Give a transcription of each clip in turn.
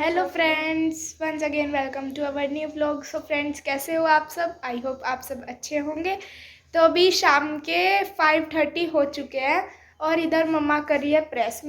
Hello friends, once again welcome to our new vlog. So friends, कैसे हो आप सब? आई होप आप सब अच्छे होंगे। तो अभी शाम के 5:30 हो चुके हैं और इधर मम्मा कर रही है प्रेस।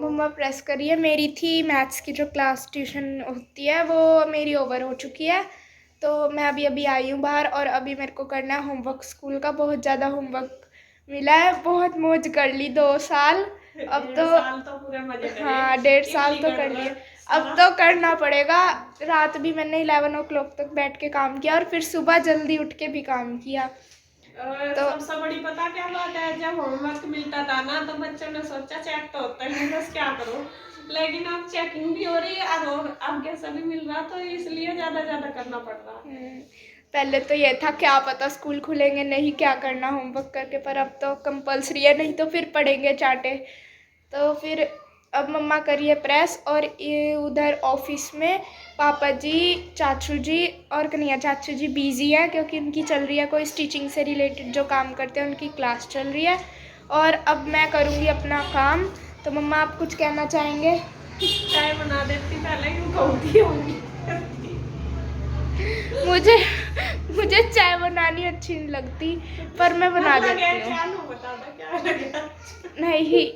मम्मा प्रेस कर रही है। मेरी थी मैथ्स की जो क्लास ट्यूशन होती है वो मेरी ओवर हो चुकी है। तो मैं अभी अभी आई हूँ बाहर और अभी मेरे को करना है होमवर्क। स्कूल का बहुत ज़्यादा होमवर्क मिला है। बहुत मौज कर ली 2 साल। अब तो साल तो पूरे मजे करे। हाँ, 1.5 साल तो कर लिए। अब तो करना पड़ेगा। रात भी मैंने 11 o'clock तक बैठ के काम किया और फिर सुबह जल्दी उठ के भी काम किया। तो सबसे बड़ी पता क्या बात है, जब होमवर्क मिलता था ना तो बच्चों ने सोचा चेक तो होता है बस क्या करो, लेकिन अब चेकिंग भी हो रही है और आगे से भी मिल रहा तो इसलिए ज्यादा करना पड़ रहा। पहले तो ये था क्या पता स्कूल खुलेंगे नहीं क्या करना होमवर्क करके, पर अब तो कंपलसरी है, नहीं तो फिर पढ़ेंगे चाटे। तो फिर अब मम्मा करिए प्रेस और ये उधर ऑफिस में पापा जी, चाचू जी और कन्हैया चाचू जी बिजी हैं क्योंकि उनकी चल रही है कोई स्टिचिंग से रिलेटेड जो काम करते हैं उनकी क्लास चल रही है। और अब मैं करूँगी अपना काम। तो मम्मा आप कुछ कहना चाहेंगे? चाय बना देती पहले क्यों कहती होंगी। मुझे मुझे चाय बनानी अच्छी नहीं लगती, पर मैं बना देती हूँ। नहीं,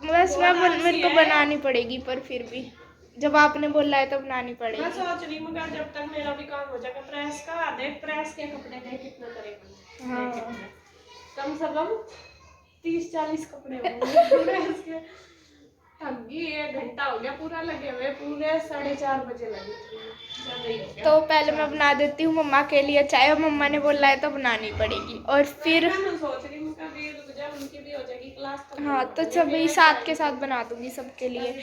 बस मेरे को बनानी पड़ेगी, पर फिर भी जब आपने बोला है तो बनानी पड़ेगी। मैं सोच रही हूँ जब तक मेरा भी काम हो जाएगा प्रेस का, देख प्रेस के कपड़े देख कितना करेगा। हाँ, कम से कम 30-40 कपड़े होंगे प्रेस के। ठगी 1 घंटा हो गया पूरा लगे हुए, पूरे 4:30 बजे लगी थी। तो पहले मैं बना देती हूँ मम्मा के लिए चाय, और मम्मा ने बोला है तो बनानी पड़ेगी। और फिर मैं सोच रही हूँ कभी रुक जा, उनकी भी हो जाएगी क्लास तो हाँ, तो सभी साथ के साथ बना दूंगी सबके लिए,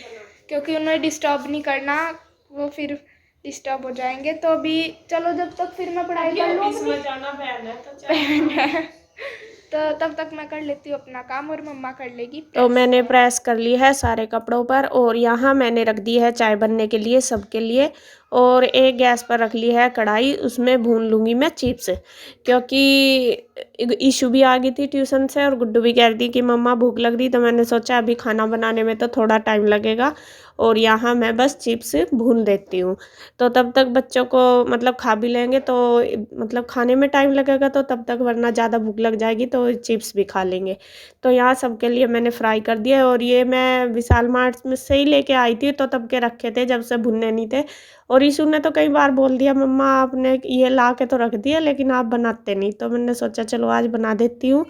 क्योंकि उन्हें डिस्टर्ब नहीं करना, वो फिर डिस्टर्ब हो जाएंगे। तो अभी चलो, जब तक फिर मैं पढ़ाई कर लूँ इसमें जाना बहन है तो बहन है, तो तब तक मैं कर लेती हूँ अपना काम और मम्मा कर लेगी प्रेस। तो मैंने प्रेस कर ली है सारे कपड़ों पर और यहाँ मैंने रख दी है चाय बनने के लिए सबके लिए। और एक गैस पर रख ली है कढ़ाई, उसमें भून लूँगी मैं चिप्स, क्योंकि ईशू भी आ गई थी ट्यूशन से और गुड्डू भी कह रही थी कि मम्मा भूख लग रही, तो मैंने सोचा अभी खाना बनाने में तो थोड़ा टाइम लगेगा और यहाँ मैं बस चिप्स भून देती हूँ। तो तब तक बच्चों को मतलब खा भी लेंगे तो मतलब खाने में टाइम लगेगा, तो तब तक वरना ज़्यादा भूख लग जाएगी तो चिप्स भी खा लेंगे। तो यहाँ सबके लिए मैंने फ्राई कर दिया और ये मैं विशाल मार्ट में से ही लेके आई थी, तो तब के रखे थे जब से भुनने नहीं थे। और ईशु ने तो कई बार बोल दिया मम्मा आपने ये ला के तो रख दिया लेकिन आप बनाते नहीं, तो मैंने सोचा चलो आज बना देती हूँ।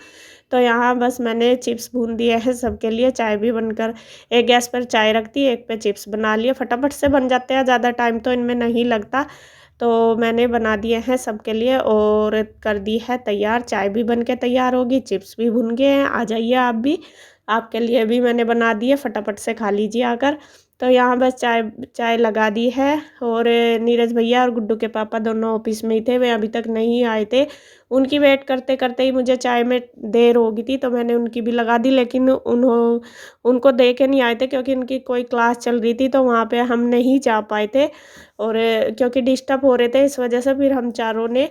तो यहाँ बस मैंने चिप्स भून दिए हैं सबके लिए, चाय भी बनकर एक गैस पर चाय रख दी, एक पे चिप्स बना लिए, फटाफट से बन जाते हैं, ज़्यादा टाइम तो इनमें नहीं लगता। तो मैंने बना दिए हैं सबके लिए और कर दी है तैयार, चाय भी बन के तैयार होगी, चिप्स भी भुन गए हैं, आ जाइए आप भी, आपके लिए भी मैंने बना दी है, फटाफट से खा लीजिए आकर। तो यहाँ बस चाय चाय लगा दी है और नीरज भैया और गुड्डू के पापा दोनों ऑफिस में ही थे, वे अभी तक नहीं आए थे। उनकी वेट करते करते ही मुझे चाय में देर हो गई थी, तो मैंने उनकी भी लगा दी, लेकिन उनको दे के नहीं आए थे क्योंकि उनकी कोई क्लास चल रही थी, तो वहाँ पे हम नहीं जा पाए थे और क्योंकि डिस्टर्ब हो रहे थे इस वजह से फिर हम चारों ने,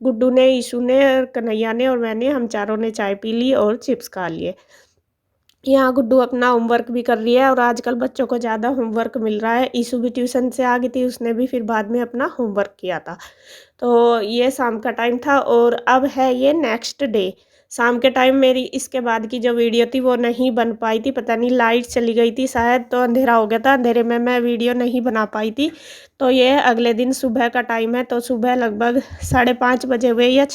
गुड्डू ने, ईशू ने, कन्हैया ने और मैंने, हम चारों ने चाय पी ली और चिप्स खा लिए। यहाँ गुड्डू अपना होमवर्क भी कर रही है और आजकल बच्चों को ज़्यादा होमवर्क मिल रहा है। ईशू भी ट्यूशन से आ गई थी, उसने भी फिर बाद में अपना होमवर्क किया था। तो ये शाम का टाइम था और अब है ये नेक्स्ट डे। शाम के टाइम मेरी इसके बाद की जो वीडियो थी वो नहीं बन पाई थी, पता नहीं लाइट चली गई थी शायद, तो अंधेरा हो गया था, अंधेरे में मैं वीडियो नहीं बना पाई थी। तो ये अगले दिन सुबह का टाइम है, तो सुबह लगभग 5:30 बजे हुए या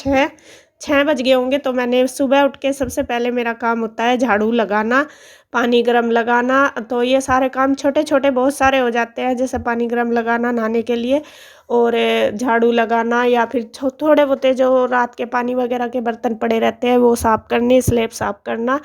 6 बज गए होंगे। तो मैंने सुबह उठ के सबसे पहले मेरा काम होता है झाड़ू लगाना, पानी गर्म लगाना, तो ये सारे काम छोटे छोटे बहुत सारे हो जाते हैं, जैसे पानी गर्म लगाना नहाने के लिए और झाड़ू लगाना, या फिर थोड़े बहुत जो रात के पानी वगैरह के बर्तन पड़े रहते हैं वो साफ़ करने, स्लैब साफ़ करना,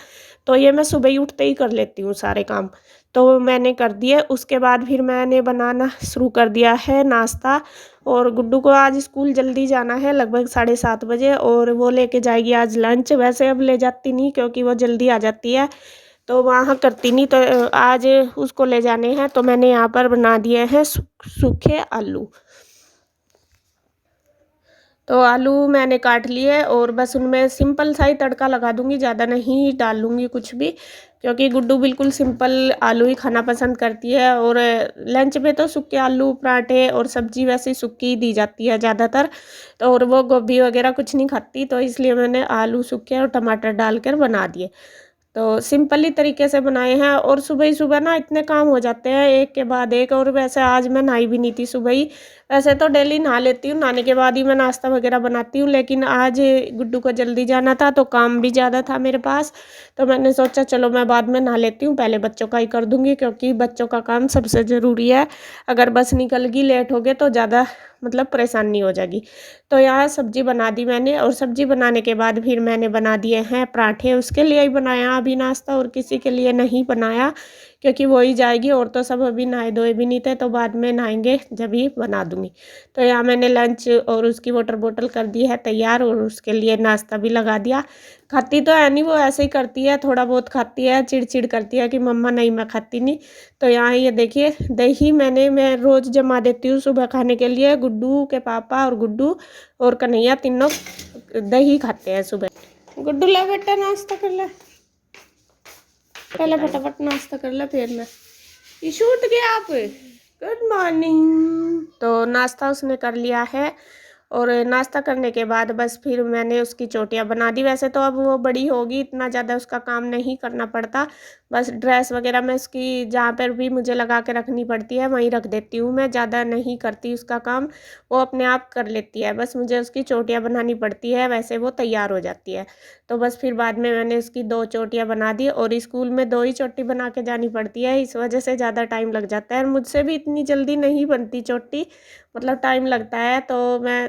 तो ये मैं सुबह ही उठते ही कर लेती हूँ सारे काम। तो मैंने कर दिए, उसके बाद फिर मैंने बनाना शुरू कर दिया है नाश्ता। और गुड्डू को आज स्कूल जल्दी जाना है, लगभग 7:30 बजे, और वो लेके जाएगी आज लंच। वैसे अब ले जाती नहीं क्योंकि वो जल्दी आ जाती है, तो वहाँ करती नहीं, तो आज उसको ले जाने हैं। तो मैंने यहाँ पर बना दिए हैं सूखे आलू। तो आलू मैंने काट लिए और बस उनमें सिंपल सा ही तड़का लगा दूँगी, ज़्यादा नहीं डालूँगी कुछ भी, क्योंकि गुड्डू बिल्कुल सिंपल आलू ही खाना पसंद करती है। और लंच में तो सूखे आलू पराठे और सब्ज़ी वैसे ही सूखी ही दी जाती है ज़्यादातर, तो और वो गोभी वगैरह कुछ नहीं खाती, तो इसलिए मैंने आलू सूखे और टमाटर डालकर बना दिए। तो सिंपल ही तरीके से बनाए हैं। और सुबह ही सुबह ना इतने काम हो जाते हैं एक के बाद एक। और वैसे आज मैं नहाई भी नहीं थी सुबह ही, वैसे तो डेली नहा लेती हूँ, नहाने के बाद ही मैं नाश्ता वगैरह बनाती हूँ, लेकिन आज गुड्डू को जल्दी जाना था तो काम भी ज़्यादा था मेरे पास, तो मैंने सोचा चलो मैं बाद में नहा लेती हूँ, पहले बच्चों का ही कर दूँगी, क्योंकि बच्चों का काम सबसे ज़रूरी है। अगर बस निकल गई लेट हो गए तो ज़्यादा मतलब परेशानी हो जाएगी। तो यहाँ सब्ज़ी बना दी मैंने, और सब्ज़ी बनाने के बाद फिर मैंने बना दिए हैं पराठे, उसके लिए ही बनाया अभी नाश्ता, और किसी के लिए नहीं बनाया, क्योंकि वो ही जाएगी, और तो सब अभी नहाए धोए भी नहीं थे, तो बाद में नहाएंगे जब ही बना दूँगी। तो यहाँ मैंने लंच और उसकी वाटर बोतल कर दी है तैयार, और उसके लिए नाश्ता भी लगा दिया। खाती तो है नहीं, वो ऐसे ही करती है, थोड़ा बहुत खाती है, चिड़चिड़ करती है कि मम्मा नहीं मैं खाती नहीं। तो यहाँ ये देखिए दही मैं रोज़ जमा देती हूँ सुबह खाने के लिए। गुड्डू के पापा और गुड्डू और कन्हैया तीनों दही खाते हैं सुबह। गुड्डू ला बेटा नाश्ता कर ले, पहले फटाफट नाश्ता कर ले फिर मैं। ये छूट गया आप। Good morning. तो नाश्ता उसने कर लिया है, और नाश्ता करने के बाद बस फिर मैंने उसकी चोटियाँ बना दी। वैसे तो अब वो बड़ी होगी, इतना ज़्यादा उसका काम नहीं करना पड़ता, बस ड्रेस वगैरह में उसकी जहाँ पर भी मुझे लगा के रखनी पड़ती है वहीं रख देती हूँ मैं, ज़्यादा नहीं करती उसका काम, वो अपने आप कर लेती है, बस मुझे उसकी चोटियाँ बनानी पड़ती है, वैसे वो तैयार हो जाती है। तो बस फिर बाद में मैंने उसकी 2 चोटियाँ बना दी, और स्कूल में 2 ही चोटी बना के जानी पड़ती है, इस वजह से ज़्यादा टाइम लग जाता है, और मुझसे भी इतनी जल्दी नहीं बनती चोटी, मतलब टाइम लगता है। तो मैं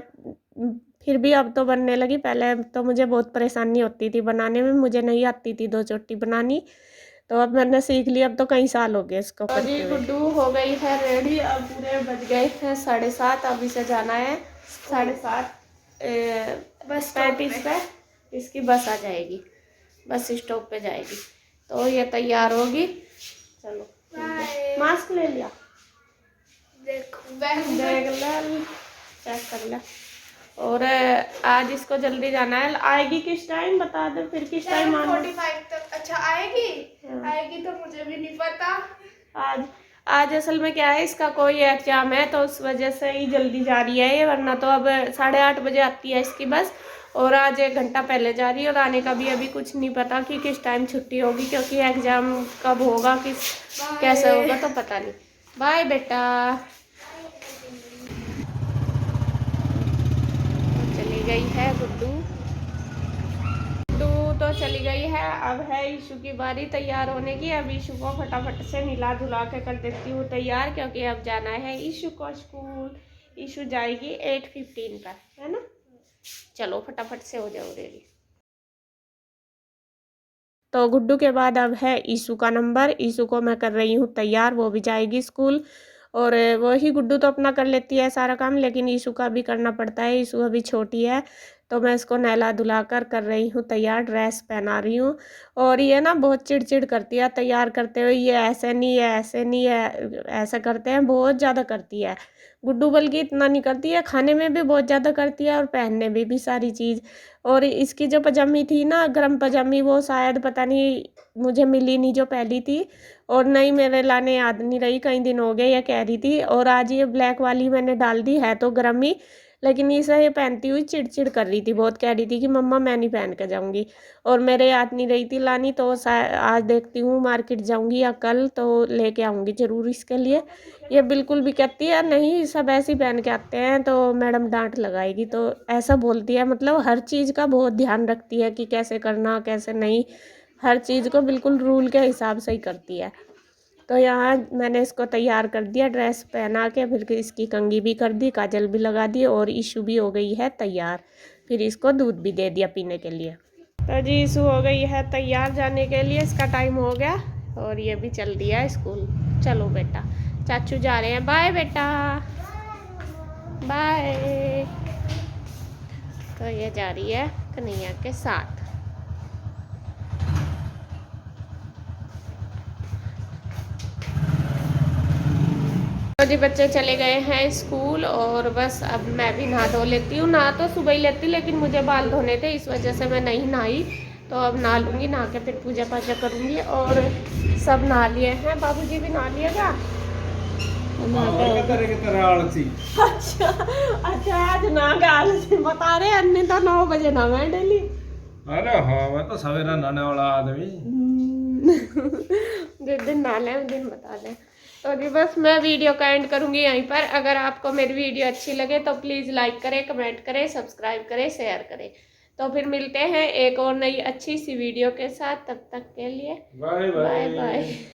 फिर भी अब तो बनने लगी, पहले तो मुझे बहुत परेशानी होती थी बनाने में, मुझे नहीं आती थी 2 चोटी बनानी, तो अब मैंने सीख लिया, अब तो कई साल हो गए इसको करते हुए। गुड्डू हो गई है रेडी, अब पूरे बज गए हैं 7:30, अब इसे जाना है 7:30 बस 35 पे इसकी बस आ जाएगी, बस स्टॉप पे जाएगी, तो ये तैयार होगी। चलो मास्क ले लिया, देखो देख ले, चेक कर ले। और आज इसको जल्दी जाना है, आएगी किस टाइम बता दे फिर, किस टाइम आना? 7:45 तक। अच्छा आएगी? आएगी तो मुझे भी नहीं पता। आज असल में क्या है, इसका कोई एग्जाम है, तो उस वजह से ही जल्दी जा रही है ये, वरना तो अब 8:30 बजे आती है इसकी बस, और आज 1 घंटा पहले जा रही है, और आने का भी अभी कुछ नहीं पता कि किस टाइम छुट्टी होगी, क्योंकि एग्जाम कब होगा कैसे होगा तो पता नहीं। बाय बेटा। चली गई है गुड्डू तो चली गई है, अब है ईशू की बारी तैयार होने की। अब ईशू को फटाफट से नहला धुला के कर देती हूँ तैयार, क्योंकि अब जाना है ईशू को स्कूल। ईशू जाएगी 8:15 पर, है ना? चलो फटाफट से हो जाओ रेडी। तो गुड्डू के बाद अब है ईशू का नंबर, ईशू को मैं कर रही हूँ तैयार, वो भी जाएगी स्कूल। और वही गुड्डू तो अपना कर लेती है सारा काम, लेकिन ईशू का भी करना पड़ता है, ईशू अभी छोटी है, तो मैं इसको नहला धुला कर रही हूँ तैयार, ड्रेस पहना रही हूँ। और ये ना बहुत चिड़चिड़ करती है तैयार करते हुए, ये ऐसे नहीं है, ऐसे नहीं है, ऐसा करते हैं, बहुत ज़्यादा करती है गुड्डू, बल्कि इतना नहीं करती है, खाने में भी बहुत ज़्यादा करती है और पहनने में भी सारी चीज़। और इसकी जो पजामी थी ना, गर्म पजामी, वो शायद पता नहीं मुझे मिली नहीं जो पहली थी, और नहीं मेरे लाने याद नहीं रही, कई दिन हो गए ये कह रही थी। और आज ये ब्लैक वाली मैंने डाल दी है तो गर्म ही, लेकिन इसे ये पहनती हुई चिड़चिड़ कर रही थी, बहुत कह रही थी कि मम्मा मैं नहीं पहन कर जाऊँगी, और मेरे याद नहीं रही थी लानी, तो आज देखती हूँ मार्केट जाऊँगी या कल तो लेके आऊँगी ज़रूर इसके लिए। ये बिल्कुल भी कहती है नहीं सब ऐसे ही पहन के आते हैं तो मैडम डांट लगाएगी, तो ऐसा बोलती है, मतलब हर चीज़ का बहुत ध्यान रखती है कि कैसे करना कैसे नहीं, हर चीज़ को बिल्कुल रूल के हिसाब से ही करती है। तो यहाँ मैंने इसको तैयार कर दिया, ड्रेस पहना के, फिर इसकी कंघी भी कर दी, काजल भी लगा दी, और ईशू भी हो गई है तैयार, फिर इसको दूध भी दे दिया पीने के लिए। तो जी ईशू हो गई है तैयार जाने के लिए, इसका टाइम हो गया, और ये भी चल दिया स्कूल। चलो बेटा, चाचू जा रहे हैं, बाय बेटा बाय। तो ये जा रही है कन्हैया के साथ। तो जी बच्चे चले गए हैं स्कूल, बाल, और बस अब मैं भी नहा धो लेती हूँ। नहा तो सुबह ही लेती, लेकिन मुझे बाल धोने थे, इस वजह से मैं नहीं नहाई। तो अब नहा लूँगी, नहा के फिर पूजा पाजा करूँगी। और सब नहा लिए हैं, बाबूजी भी नहा लिएगा। अच्छा अच्छा, आज ना गाल से बता रहे, अन्य तो 9 बजे ना मैं डेली। अरे हाँ, मैं तो सवेरा नहाने वाला आदमी। जिस दिन ना लें उस दिन बता दें। तो जी बस मैं वीडियो का एंड करूँगी यहीं पर। अगर आपको मेरी वीडियो अच्छी लगे तो प्लीज़ लाइक करें, कमेंट करें, सब्सक्राइब करें, शेयर करें। तो फिर मिलते हैं एक और नई अच्छी सी वीडियो के साथ। तब तक के लिए बाय बाय बाय। बाय।